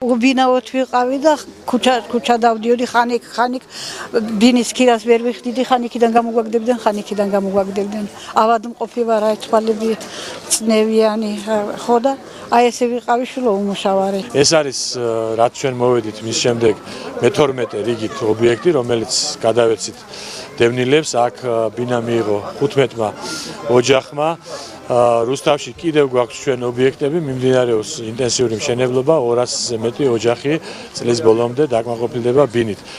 უბინაოთ ვიყავი და ქუჩა დავდიოდი ხანიკ ბინის ქირას ვერ ვიხდიდი ხანიკიდან გამოგვაგდებდნენ ხანიკიდან გამოგვაგდებდნენ ავადმყოფი ვარ აი თვალები წნევიანი ხო და აი ესე ვიყავი შულო უმუშავარი ეს არის რაც ჩვენ მოვედით მის შემდეგ მე-12 რიგით ობიექტი რომელიც გადავეცით დევნილებს აქ ბინა მიიღო 15-მა ოჯახმა რუსთავში კიდევ გვაქვს ჩვენ ობიექტები მიმდინარეობს ინტენსიური მშენებლობა 200-ზე მეტი ოჯახი წლის ბოლომდე დაკმაყოფილდება ბინით